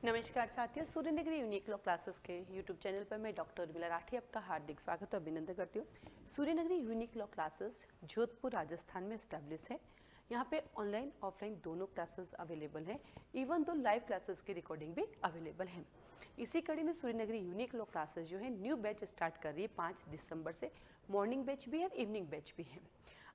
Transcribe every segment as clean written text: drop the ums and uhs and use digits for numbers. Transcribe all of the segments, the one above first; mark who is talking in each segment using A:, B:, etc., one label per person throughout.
A: नमस्कार साथियों, Suryanagari unique law classes के यूट्यूब चैनल पर मैं डॉक्टर उर्मिला राठी आपका हार्दिक स्वागत और अभिनंदन करती हूँ। Suryanagari unique law classes Jodhpur Rajasthan में एस्टेब्लिश है। यहाँ पे ऑनलाइन ऑफलाइन दोनों क्लासेस अवेलेबल हैं, इवन दो लाइव क्लासेस की रिकॉर्डिंग भी अवेलेबल है। इसी कड़ी में सूर्यनगरी यूनिक लॉ क्लासेस जो है न्यू बैच स्टार्ट कर रही है 5 दिसंबर से। मॉर्निंग बैच भी है, इवनिंग बैच भी है।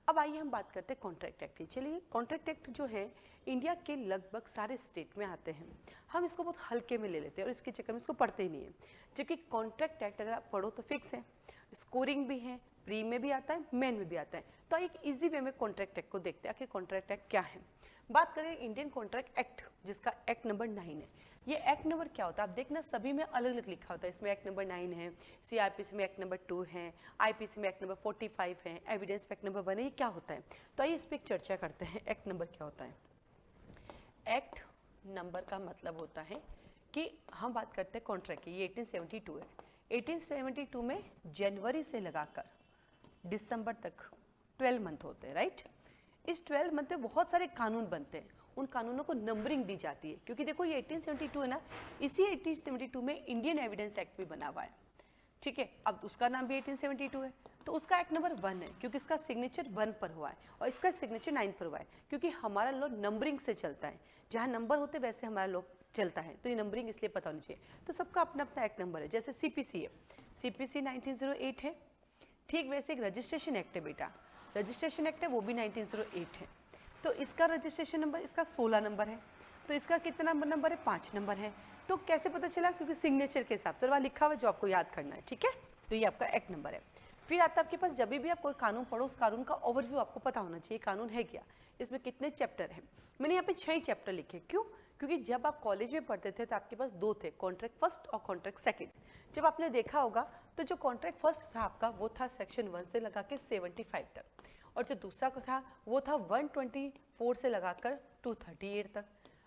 A: अब आइए हम बात करते हैं कॉन्ट्रैक्ट एक्ट की। चलिए, कॉन्ट्रैक्ट एक्ट जो है इंडिया के लगभग सारे स्टेट में आते हैं। हम इसको बहुत हल्के में ले लेते हैं और इसके चक्कर में इसको पढ़ते ही नहीं है। जबकि कॉन्ट्रैक्ट एक्ट अगर आप पढ़ो तो फिक्स है, स्कोरिंग भी है, प्री में भी आता है, मेन में भी आता है। तो एक इजी वे में कॉन्ट्रैक्ट एक्ट को देखते हैं आखिर कॉन्ट्रैक्ट एक्ट क्या है। बात करें इंडियन कॉन्ट्रैक्ट एक्ट, जिसका एक्ट नंबर 9 है। ये एक्ट नंबर क्या होता है आप देखना, सभी में अलग अलग लिखा होता है। इसमें एक्ट नंबर 9 है, सीआरपीसी में एक्ट नंबर 2 है, आईपीसी में एक्ट नंबर 45 है, एविडेंस में एक्ट नंबर 1 है। ये क्या होता है तो आइए इस पर एक चर्चा करते हैं। एक्ट नंबर क्या होता है। एक्ट नंबर का मतलब होता है कि हम बात करते हैं कॉन्ट्रैक्ट की, ये 1872 है। 1872 में जनवरी से लगाकर दिसंबर तक 12 मंथ होते हैं, राइट। इस 12 मंथ में बहुत सारे कानून बनते हैं, उन कानूनों को नंबरिंग दी जाती है। क्योंकि देखो ये 1872 है ना, इसी 1872 में इंडियन एविडेंस एक्ट भी बना हुआ है, ठीक है। अब उसका नाम भी 1872 है, तो उसका एक्ट नंबर 1 है क्योंकि इसका सिग्नेचर 1 पर हुआ है और इसका सिग्नेचर 9 पर हुआ है। क्योंकि हमारा लॉ नंबरिंग से चलता है, जहाँ नंबर होते वैसे हमारा लॉ चलता है, तो ये नंबरिंग इसलिए पता होनी चाहिए। तो सबका अपना अपना एक्ट नंबर है। जैसे सीपीसी है, सीपीसी 1908 है, ठीक वैसे एक रजिस्ट्रेशन एक्ट है बेटा, रजिस्ट्रेशन एक्ट है वो भी 1908 है। तो इसका रजिस्ट्रेशन नंबर इसका 16 नंबर है, तो इसका कितना नंबर है 5 नंबर है। तो कैसे पता चला, क्योंकि सिग्नेचर के हिसाब से वहाँ लिखा हुआ जो आपको याद करना है, ठीक है। तो ये आपका एक्ट नंबर है। फिर आता है आपके पास, जब भी आप कोई कानून पढ़ो उस कानून का ओवरव्यू आपको पता होना चाहिए, कानून है क्या, इसमें कितने चैप्टर हैं। मैंने यहाँ पे 6 चैप्टर लिखे, क्यों, क्योंकि जब आप कॉलेज में पढ़ते थे तो आपके पास 2 थे, कॉन्ट्रैक्ट फर्स्ट और कॉन्ट्रैक्ट सेकंड। जब आपने देखा होगा तो जो कॉन्ट्रैक्ट फर्स्ट था आपका वो था सेक्शन 1 से लगा के 75 तक, और जो दूसरा था वो था 124 से लगाकर 238 तक।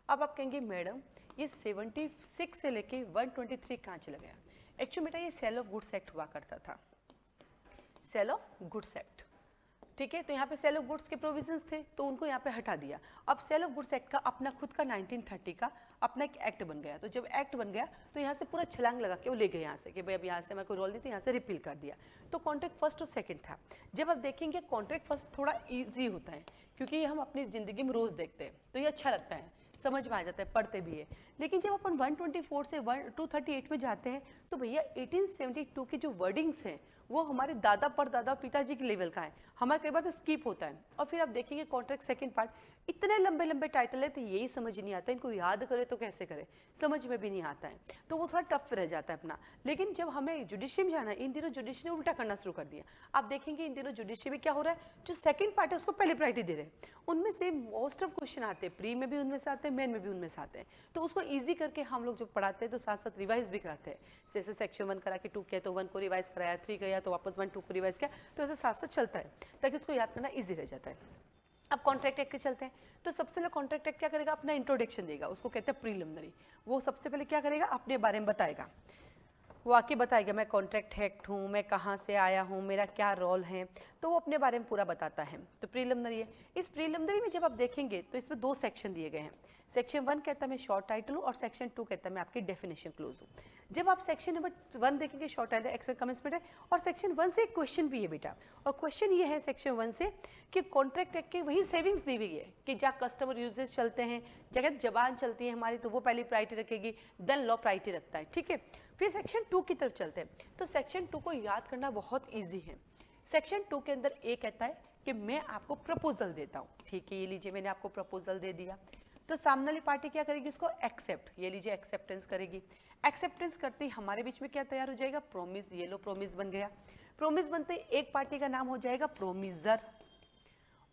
A: अब आप कहेंगे मैडम ये 76 से लेके 123 कहाँ चला गया। एक्चुअली बेटा ये सेल ऑफ गुड्स एक्ट हुआ करता था, सेल ऑफ गुड्स एक्ट, ठीक है। तो यहाँ पे सेल ऑफ गुड्स के प्रोविजंस थे तो उनको यहाँ पे हटा दिया। अब सेल ऑफ गुड्स एक्ट का अपना खुद का 1930 का अपना एक एक्ट बन गया। तो जब एक्ट बन गया तो यहाँ से पूरा छलांग लगा के वो ले गए यहाँ से कि भाई अब यहाँ से हमारे को रोल नहीं, तो यहाँ से रिपील कर दिया। तो कॉन्ट्रैक्ट फर्स्ट और सेकंड था। जब आप देखेंगे कॉन्ट्रैक्ट फर्स्ट थोड़ा ईजी होता है क्योंकि ये हम अपनी ज़िंदगी में रोज़ देखते हैं, तो ये अच्छा लगता है, समझ में आ जाता है, पढ़ते भी है। लेकिन जब अपन 124 से 238 में जाते हैं तो भैया 1872 की जो वर्डिंग्स हैं वो हमारे दादा परदादा पिताजी के लेवल का है, हमारे कई बार तो स्किप होता है। और फिर आप देखेंगे कॉन्ट्रैक्ट सेकंड पार्ट, इतने लंबे लंबे टाइटल है तो यही समझ नहीं आता, इनको याद करे तो कैसे करे, समझ में भी नहीं आता है, तो वो थोड़ा टफ रह जाता है अपना। लेकिन जब हमें जुडिशरी में जाना है, इन दिनों जुडिशरी ने उल्टा करना शुरू कर दिया। आप देखेंगे इन दिनों जुडिशरी में क्या हो रहा है, जो सेकंड पार्ट है उसको पहले प्रायोरिटी दे रहे हैं। उनमें से मोस्ट ऑफ क्वेश्चन आते हैं, प्री में भी उनमें से आते हैं, मेन में भी उनमें से आते हैं। तो उसको ईजी करके हम लोग जो पढ़ाते हैं तो साथ साथ रिवाइज भी कराते हैं। जैसे सेक्शन 1 करा के 2 किया तो 1 को रिवाइज कराया, 3 गया तो वापस 1 2 को रिवाइज किया, तो ऐसे साथ साथ चलता है ताकि उसको याद करना ईजी रह जाता है। अब कॉन्ट्रैक्ट एक्ट के चलते हैं, तो सबसे पहले कॉन्ट्रैक्ट एक्ट क्या करेगा, अपना इंट्रोडक्शन देगा, उसको कहते हैं प्रीलिमिनरी। वो सबसे पहले क्या करेगा, अपने बारे में बताएगा, वो आके बताएगा मैं कॉन्ट्रैक्ट एक्ट हूँ, मैं कहाँ से आया हूँ, मेरा क्या रोल है, तो वो अपने बारे में पूरा बताता है। तो प्रीलिमिनरी है। इस प्रीलिमिनरी में जब आप देखेंगे तो इसमें 2 सेक्शन दिए गए हैं। सेक्शन 1 कहता है मैं शॉर्ट टाइटल हूँ और सेक्शन 2 कहता है मैं आपकी डेफिनेशन क्लोज हूँ। जब आप सेक्शन नंबर 1 देखेंगे शॉर्ट टाइटल एक्शन कमेंसमेंट है, और सेक्शन 1 से एक क्वेश्चन भी है बेटा, और क्वेश्चन ये है सेक्शन 1 से कि कॉन्ट्रैक्ट एक्ट की वही सेविंग्स दी हुई है कि जहाँ कस्टमर यूजेस चलते हैं, जगह जबान चलती है हमारी, तो वो पहली प्रायोरिटी रखेगी, देन लॉ प्रायोरिटी रखता है, ठीक है। फिर सेक्शन 2 की तरफ चलते हैं, तो सेक्शन 2 को याद करना बहुत ईजी है। सेक्शन 2 के अंदर ए कहता है कि मैं आपको प्रपोजल देता हूँ, ठीक है, ये लीजिए मैंने आपको प्रपोजल दे दिया, तो सामने वाली पार्टी क्या करेगी, उसको एक्सेप्ट, ये लीजिए एक्सेप्टेंस करेगी। एक्सेप्टेंस करते ही हमारे बीच में क्या तैयार हो जाएगा, प्रोमिस। ये लो प्रोमिस बन गया। प्रोमिस बनते ही एक पार्टी का नाम हो जाएगा प्रोमिजर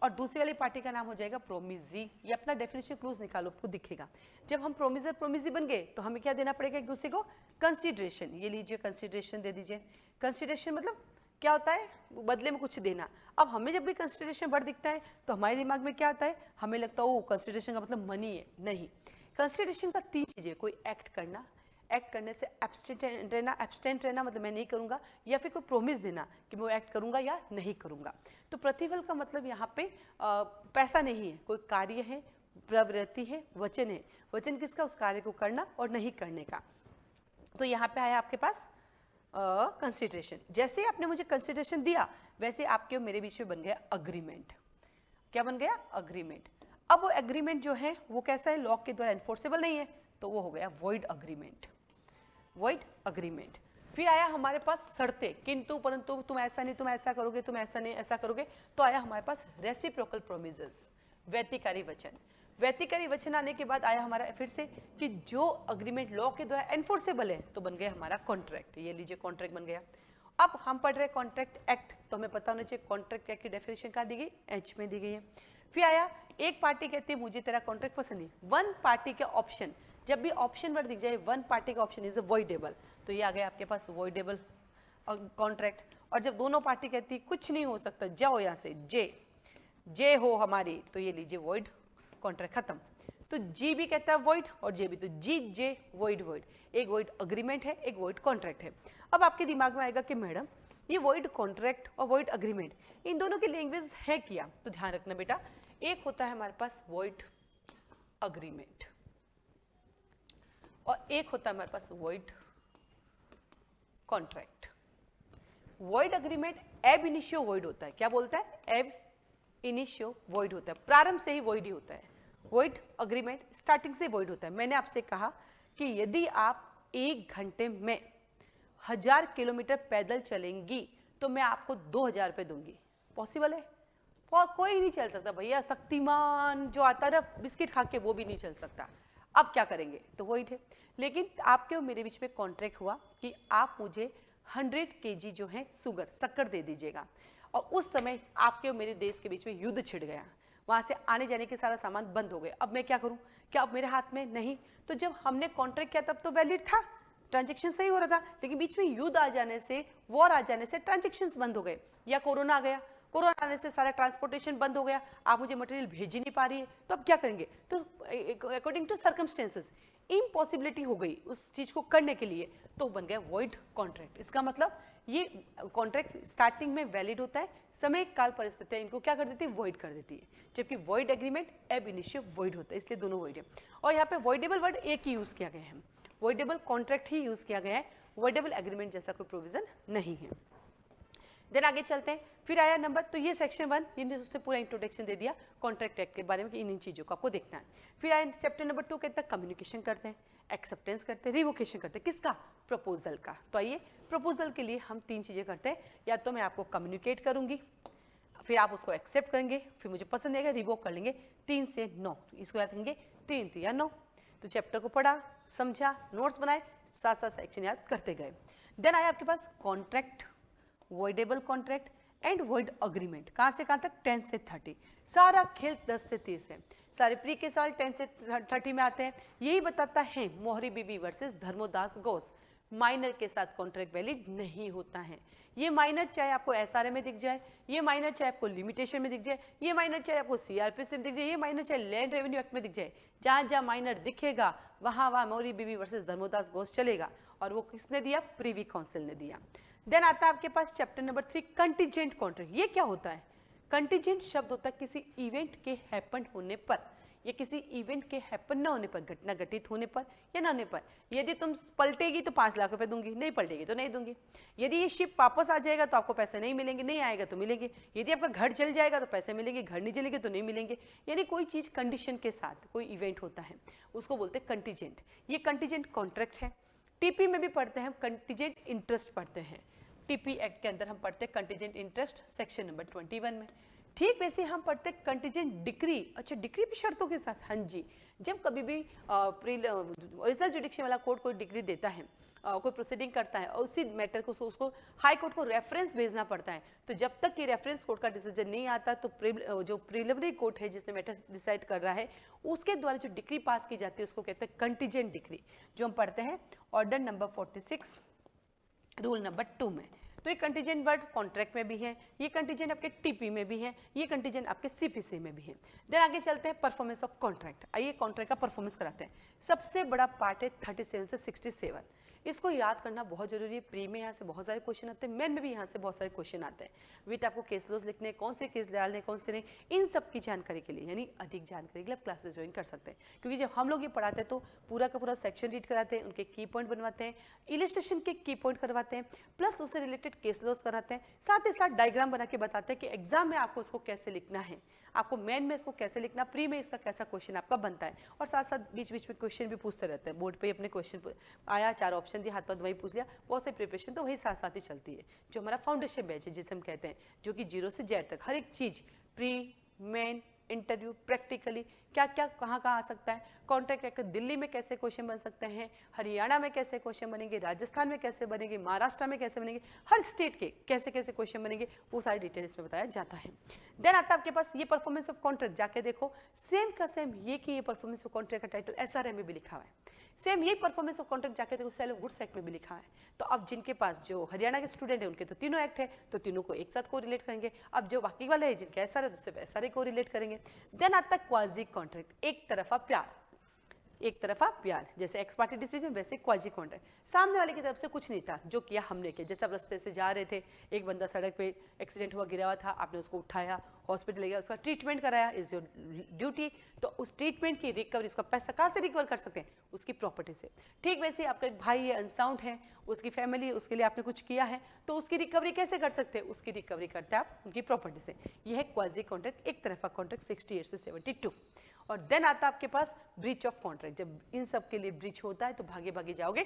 A: और दूसरी वाली पार्टी का नाम हो जाएगा प्रोमिजी। ये अपना डेफिनेशन क्लोज निकालो, आपको दिखेगा। जब हम प्रोमिजर प्रोमिजी बन गए तो हमें क्या देना पड़ेगा एक दूसरे को, कंसीडरेशन। ये लीजिए कंसीडरेशन दे दीजिए। कंसीडरेशन मतलब क्या होता है, बदले में कुछ देना। अब हमें जब भी कंसीडरेशन वर्ड दिखता है तो हमारे दिमाग में क्या आता है, हमें लगता है ओ कंसीडरेशन का मतलब मनी है। नहीं, कंसीडरेशन का 3 चीजें, कोई एक्ट करना, एक्ट करने से एब्सटेंट रहना मतलब मैं नहीं करूंगा, या फिर कोई प्रोमिस देना कि मैं एक्ट करूंगा या नहीं करूंगा। तो प्रतिफल का मतलब यहाँ पे पैसा नहीं है, कोई कार्य है, प्रवृत्ति है, वचन है। वचन किसका? उस कार्य को करना और नहीं करने का। तो यहाँ पे आया आपके पास कंसिडरेशन। जैसे आपने मुझे कंसिडरेशन दिया वैसे आपके और मेरे बीच में बन गया अग्रीमेंट। क्या बन गया? अग्रीमेंट। अब वो एग्रीमेंट जो है वो कैसा है? लॉ के द्वारा एनफोर्सेबल नहीं है, तो वो हो गया वॉइड अग्रीमेंट। Void agreement. फिर आया हमारे पास शर्तें, किंतु परंतु, तुम ऐसा नहीं, तुम ऐसा करोगे, तुम ऐसा नहीं, ऐसा करोगे। तो आया हमारे पास रेसिप्रोकल प्रोमिसेस, व्यतिकारी वचन। व्यतिकारी वचन आने के बाद आया हमारा फिर से कि जो अग्रीमेंट लॉ के द्वारा एनफोर्सेबल है तो बन गया हमारा कॉन्ट्रैक्ट। ये लीजिए कॉन्ट्रैक्ट बन गया। अब हम पढ़ रहे कॉन्ट्रैक्ट एक्ट, तो हमें पता होना चाहिए कॉन्ट्रैक्ट एक्ट की डेफिनेशन कहाँ दी गई? एच में दी गई है। फिर आया एक पार्टी कहती है मुझे तेरा कॉन्ट्रैक्ट पसंद नहीं, वन पार्टी का ऑप्शन, जब भी ऑप्शन वर्ड दिख जाए वन पार्टी का ऑप्शन इज वॉइडेबल, तो ये आ गया आपके पास वॉइडेबल कॉन्ट्रैक्ट। और जब दोनों पार्टी कहती है कुछ नहीं हो सकता, जाओ यहाँ से, जे हो हमारी, तो ये लीजिए वॉइड कॉन्ट्रैक्ट खत्म। तो जी भी कहता है वॉइड और जे भी, तो जी जे वॉइड वॉइड। एक वॉइड अग्रीमेंट है, एक वॉइड कॉन्ट्रैक्ट है। अब आपके दिमाग में आएगा कि मैडम ये वॉइड कॉन्ट्रैक्ट और वॉइड अग्रीमेंट इन दोनों की लैंग्वेज है क्या? तो ध्यान रखना बेटा, एक होता है हमारे पास वॉइड अग्रीमेंट और एक होता है हमारे पास void contract. Void agreement ab initio void होता है। क्या बोलता है? एब इनिशियो वॉइड होता है, प्रारंभ से ही वॉइड ही होता है। वॉइड अग्रीमेंट स्टार्टिंग से वॉइड होता है। मैंने आपसे कहा कि यदि आप 1 घंटे में 1000 किलोमीटर पैदल चलेंगी तो मैं आपको 2000 रुपये दूंगी। पॉसिबल है? कोई नहीं चल सकता भैया, शक्तिमान जो आता है ना बिस्किट खा के, वो भी नहीं चल सकता। अब क्या करेंगे? तो वही थे। लेकिन आपके और मेरे बीच में कॉन्ट्रैक्ट हुआ कि आप मुझे 100 kg जो है शुगर, शक्कर दे दीजिएगा। और उस समय आपके और मेरे देश के बीच में युद्ध छिड़ गया, वहां से आने जाने के सारा सामान बंद हो गए। अब मैं क्या करूं? क्या अब मेरे हाथ में नहीं? तो जब हमने कॉन्ट्रैक्ट किया तब तो वैलिड था, ट्रांजेक्शन सही हो रहा था, लेकिन बीच में युद्ध आ जाने से, वॉर आ जाने से ट्रांजेक्शन्स बंद हो गए, या कोरोना आ गया, कोरोना आने से सारा ट्रांसपोर्टेशन बंद हो गया, आप मुझे मटेरियल भेज ही नहीं पा रही है, तो अब क्या करेंगे? तो अकॉर्डिंग टू सर्कमस्टेंसेस इम्पॉसिबिलिटी हो गई उस चीज को करने के लिए, तो बन गया वॉइड कॉन्ट्रैक्ट। इसका मतलब ये कॉन्ट्रैक्ट स्टार्टिंग में वैलिड होता है, समय काल परिस्थितियां इनको क्या कर देती है? वॉइड कर देती है। जबकि वॉइड एग्रीमेंट एब इनिशियो वॉइड होता है, इसलिए दोनों वॉइड है। और यहाँ पे वॉइडेबल वर्ड एक ही यूज किया गया है, वॉइडेबल कॉन्ट्रैक्ट ही यूज किया गया है, वॉइडेबल एग्रीमेंट जैसा कोई प्रोविजन नहीं है। देन आगे चलते हैं। फिर आया नंबर, तो ये सेक्शन 1, ये उसने पूरा इंट्रोडक्शन दे दिया कॉन्ट्रैक्ट एक्ट के बारे में कि इन चीजों को आपको देखना है। फिर आया चैप्टर नंबर 2 कहता है कम्युनिकेशन करते हैं, एक्सेप्टेंस करते हैं, रिवोकेशन करते हैं। किसका? प्रपोजल का। तो आइए, प्रपोजल के लिए हम 3 चीजें करते हैं, या तो मैं आपको कम्युनिकेट करूंगी, फिर आप उसको एक्सेप्ट करेंगे, फिर मुझे पसंद आएगा रिवोक कर लेंगे। 3 से 9, इसको याद रखेंगे 3 या 9। तो चैप्टर को पढ़ा, समझा, नोट्स बनाए, साथ साथ सेक्शन याद करते गए। देन आया आपके पास contract, voidable contract and void agreement. कहां से कहां तक? 10 से 30। सारा खेल 10 से 30 है, सारे प्री के साल 10 से 30 में आते हैं। यही बताता है मोहरी बीबी वर्सेस धर्मोदास घोष, माइनर के साथ कॉन्ट्रैक्ट वैलिड नहीं होता है। ये माइनर चाहे आपको एसआरए में दिख जाए, ये माइनर चाहे आपको लिमिटेशन में दिख जाए, ये माइनर चाहे आपको सीआरपीसी में दिख जाए, ये माइनर चाहे लैंड रेवेन्यू एक्ट में दिख जाए, जहां जहां माइनर दिखेगा वहां मोहरी बीबी वर्सेस धर्मोदास घोष चलेगा। और वो किसने दिया? प्रीवी काउंसिल ने दिया। देन आता है आपके पास चैप्टर नंबर 3 कंटीजेंट कॉन्ट्रैक्ट। ये क्या होता है? कंटीजेंट शब्द होता है किसी इवेंट के हैपन होने पर, या किसी इवेंट के हैपन न होने पर, घटना घटित होने पर या न होने पर। यदि तुम पलटेगी तो 5 लाख रुपए दूंगी, नहीं पलटेगी तो नहीं दूंगी। यदि ये शिप वापस आ जाएगा तो आपको पैसे नहीं मिलेंगे, नहीं आएगा तो मिलेंगे। यदि आपका घर जल जाएगा तो पैसे मिलेंगे, घर नहीं जलेंगे तो नहीं मिलेंगे। यानी कोई चीज कंडीशन के साथ कोई इवेंट होता है, उसको बोलते हैं कंटीजेंट। ये कंटीजेंट कॉन्ट्रैक्ट है। टीपी में भी पढ़ते हैं हम, कंटीजेंट इंटरेस्ट पढ़ते हैं। टीपी एक्ट के अंदर हम पढ़ते हैं कंटीजेंट इंटरेस्ट सेक्शन नंबर 21 में। ठीक वैसे हम पढ़ते हैं कंटीजेंट डिक्री। अच्छा, डिक्री भी शर्तों के साथ? हाँ जी। जब कभी भी ओरिजिनल जुडिक्शन वाला कोर्ट कोई डिग्री देता है, कोई प्रोसीडिंग करता है और उसी मैटर को उसको हाई कोर्ट को रेफरेंस भेजना पड़ता है, तो जब तक कि रेफरेंस कोर्ट का डिसीजन नहीं आता तो जो प्रिलिमिनरी कोर्ट है जिसने मैटर डिसाइड कर रहा है, उसके द्वारा जो डिक्री पास की जाती है उसको कहते हैं कंटीजेंट डिक्री, जो हम पढ़ते हैं ऑर्डर नंबर 46 रूल नंबर 2 में। तो ये कंटीजेंट वर्ड कॉन्ट्रैक्ट में भी है, ये कंटीजेंट आपके टीपी में भी है, ये कंटीजेंट आपके सीपीसी में भी है। देन आगे चलते हैं परफॉर्मेंस ऑफ कॉन्ट्रैक्ट। आइए कॉन्ट्रैक्ट का परफॉर्मेंस कराते हैं। सबसे बड़ा पार्ट है 37 से 67। इसको याद करना बहुत जरूरी है। प्री में यहाँ से बहुत सारे क्वेश्चन आते हैं, मेन में भी यहाँ से बहुत सारे क्वेश्चन आते हैं। विथ आपको केस लॉज लिखने, कौन से केस डालने, कौन से नहीं, इन सब की जानकारी के लिए यानी अधिक जानकारी के लिए आप क्लासेस ज्वाइन कर सकते हैं। क्योंकि जब हम लोग ये पढ़ाते हैं तो पूरा का पूरा सेक्शन रीड कराते हैं, उनके की पॉइंट बनवाते हैं, इलिस्ट्रेशन के की पॉइंट करवाते हैं, प्लस उससे रिलेटेड केस लॉज कराते हैं, साथ ही साथ डायग्राम बना के बताते हैं कि एग्जाम में आपको उसको कैसे लिखना है, आपको मेन में इसको कैसे लिखना, प्री में इसका कैसा क्वेश्चन आपका बनता है। और साथ साथ बीच बीच में क्वेश्चन भी पूछते रहते हैं। बोर्ड पे अपने क्वेश्चन आया, 4 ऑप्शन दिए, हाथ पर वही पूछ लिया, बहुत से प्रिपरेशन तो वही साथ साथ ही चलती है। जो हमारा फाउंडेशन बैच है जिसे हम कहते हैं, जो कि 0 से Z तक हर एक चीज, प्री, मेन, इंटरव्यू, प्रैक्टिकली क्या क्या कहाँ कहाँ आ सकता है, कॉन्ट्रैक्ट एक्ट दिल्ली में कैसे क्वेश्चन बन सकते हैं, हरियाणा में कैसे क्वेश्चन बनेंगे, राजस्थान में कैसे बनेंगे, महाराष्ट्र में कैसे बनेंगे, हर स्टेट के कैसे कैसे क्वेश्चन बनेंगे, वो सारी डिटेल इसमें बताया जाता है। देन आता है आपके पास ये परफॉर्मेंस ऑफ कॉन्ट्रैक्ट। जाके देखो सेम का सेम ये कि ये परफॉर्मेंस ऑफ कॉन्ट्रैक्ट का टाइटल SRM में भी लिखा हुआ है। सेम यही परफॉर्मेंस ऑफ कॉन्ट्रैक्ट जाके देखो सेल ऑफ गुड्स एक्ट में भी लिखा है। तो अब जिनके पास जो हरियाणा के स्टूडेंट है उनके तो तीनों एक्ट है, तो तीनों को एक साथ को रिलेट करेंगे। अब जो बाकी वाले हैं जिनके SR है उससे SRA को रिलेट करेंगे। देन आता है क्वाजी कॉन्ट्रैक्ट, एक तरफा प्यार, एक तरफा प्यार, जैसे एक्स पार्टी डिसीजन वैसे क्वाजी कॉन्ट्रैक्ट। सामने वाले की तरफ से कुछ नहीं था, जो किया हमने किया। जैसे आप रास्ते से जा रहे थे, एक बंदा सड़क पे एक्सीडेंट हुआ, गिरा हुआ था, आपने उसको उठाया, हॉस्पिटल ले गया, उसका ट्रीटमेंट कराया, इज योर ड्यूटी। तो उस ट्रीटमेंट की रिकवरी, उसका पैसा कहाँ से रिकवर कर सकते हैं, उसकी प्रॉपर्टी से। ठीक वैसे आपका एक भाई है, अनसाउंड है, उसकी फैमिली है, उसके लिए आपने कुछ किया है, तो उसकी रिकवरी कैसे कर सकते हैं, उसकी रिकवरी करते हैं आप उनकी प्रॉपर्टी से। यह है क्वाजी कॉन्ट्रैक्ट, एक तरफा कॉन्ट्रैक्ट 68 से 72। और देन आता है आपके पास ब्रीच ऑफ कॉन्ट्रैक्ट। जब इन सब के लिए ब्रीच होता है तो भागे भागे जाओगे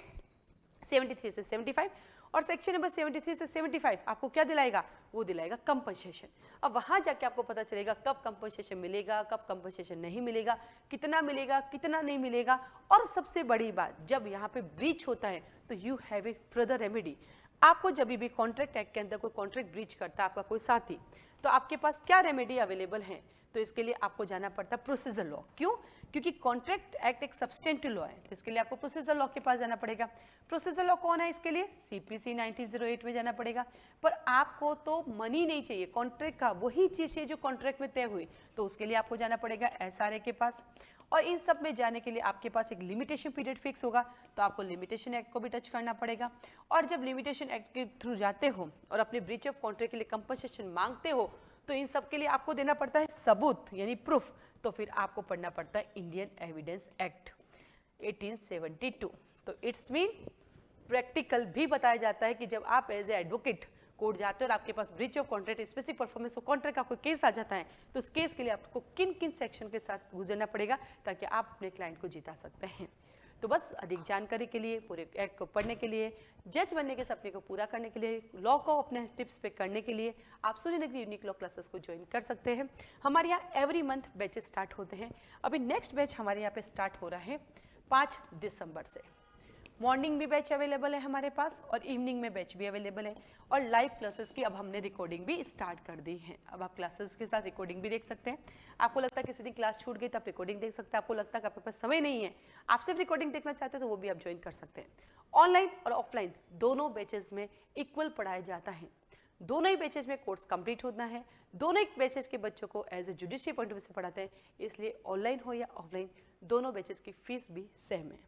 A: 73 से 75। और सेक्शन नंबर 73 से 75 आपको क्या दिलाएगा, वो दिलाएगा कंपनसेशन। अब वहां जाके आपको पता चलेगा कब कंपनसेशन मिलेगा, कब कंपनसेशन नहीं मिलेगा, कितना मिलेगा, कितना नहीं मिलेगा। और सबसे बड़ी बात, जब यहाँ पे ब्रीच होता है तो you have a further remedy. आपको जब भी कॉन्ट्रैक्ट एक्ट के अंदर कोई कॉन्ट्रैक्ट ब्रीच करता है आपका कोई साथी, तो आपके पास क्या रेमेडी अवेलेबल है, तो इसके लिए आपको जाना पड़ता है प्रोसीजर लॉ। क्यों? क्योंकि कॉन्ट्रैक्ट एक्ट एक सब्सटेंटिव लॉ है, तो इसके लिए आपको प्रोसीजर लॉ के पास जाना पड़ेगा। प्रोसीजर लॉ कौन है इसके लिए, CPC 1908 में जाना पड़ेगा। पर आपको तो मनी नहीं चाहिए, कॉन्ट्रैक्ट का वही चीज चाहिए जो कॉन्ट्रैक्ट में तय हुई, तो उसके लिए आपको जाना पड़ेगा SRA के पास। और इन सब में जाने के लिए आपके पास एक लिमिटेशन पीरियड फिक्स होगा, तो आपको लिमिटेशन एक्ट को भी टच करना पड़ेगा। और जब लिमिटेशन एक्ट के थ्रू जाते हो और अपने ब्रीच ऑफ कॉन्ट्रैक्ट के लिए कंपनसेशन मांगते हो, तो इन सब के लिए आपको देना पड़ता है सबूत यानी प्रूफ। तो फिर आपको पढ़ना पड़ता है इंडियन एविडेंस एक्ट 1872। तो इट्स मीन प्रैक्टिकल भी बताया जाता है कि जब आप एज ए एडवोकेट कोर्ट जाते हो और आपके पास breach of contract, specific performance of contract का कोई केस आ जाता है, तो उस केस के लिए आपको किन किन सेक्शन के साथ गुजरना पड़ेगा ताकि आप अपने क्लाइंट को जिता सकते हैं। तो बस अधिक जानकारी के लिए, पूरे एक्ट को पढ़ने के लिए, जज बनने के सपने को पूरा करने के लिए, लॉ को अपने टिप्स पे करने के लिए आप सूर्यनगरी यूनिक लॉ क्लासेस को ज्वाइन कर सकते हैं। हमारे यहाँ एवरी मंथ बैचेस स्टार्ट होते हैं। अभी नेक्स्ट बैच हमारे यहाँ पे स्टार्ट हो रहा है 5 दिसंबर से। मॉर्निंग भी बैच अवेलेबल है हमारे पास और इवनिंग में बैच भी अवेलेबल है। और लाइव क्लासेस की अब हमने रिकॉर्डिंग भी स्टार्ट कर दी है। अब आप क्लासेस के साथ रिकॉर्डिंग भी देख सकते हैं। आपको लगता है किसी दिन क्लास छूट गई तो आप रिकॉर्डिंग देख सकते हैं। आपको लगता है कि आपके पास समय नहीं है, आप सिर्फ रिकॉर्डिंग देखना चाहते हैं, तो वो भी आप ज्वाइन कर सकते हैं। ऑनलाइन और ऑफलाइन दोनों बैचेस में इक्वल पढ़ाया जाता है। दोनों ही बैचेस में कोर्स कंप्लीट होना है। दोनों ही बैचेस के बच्चों को as a judicial point of view से पढ़ाते हैं, इसलिए ऑनलाइन हो या ऑफलाइन दोनों बैचेस की फीस भी सेम है।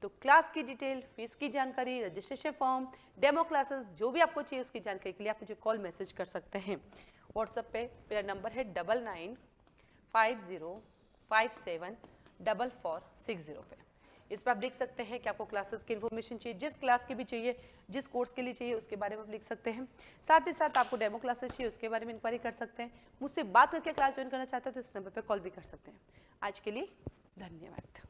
A: तो क्लास की डिटेल, फीस की जानकारी, रजिस्ट्रेशन फॉर्म, डेमो क्लासेस, जो भी आपको चाहिए उसकी जानकारी के लिए आप मुझे कॉल मैसेज कर सकते हैं। व्हाट्सएप पे मेरा नंबर है 9950574460 पे। इस पर आप लिख सकते हैं कि आपको क्लासेस की इन्फॉर्मेशन चाहिए, जिस क्लास की भी चाहिए, जिस कोर्स के लिए चाहिए उसके बारे में आप लिख सकते हैं। साथ ही साथ आपको डेमो क्लासेस चाहिए उसके बारे में इंक्वायरी कर सकते हैं। मुझसे बात करके क्लास ज्वाइन करना चाहते हैं तो इस नंबर पर कॉल भी कर सकते हैं। आज के लिए धन्यवाद।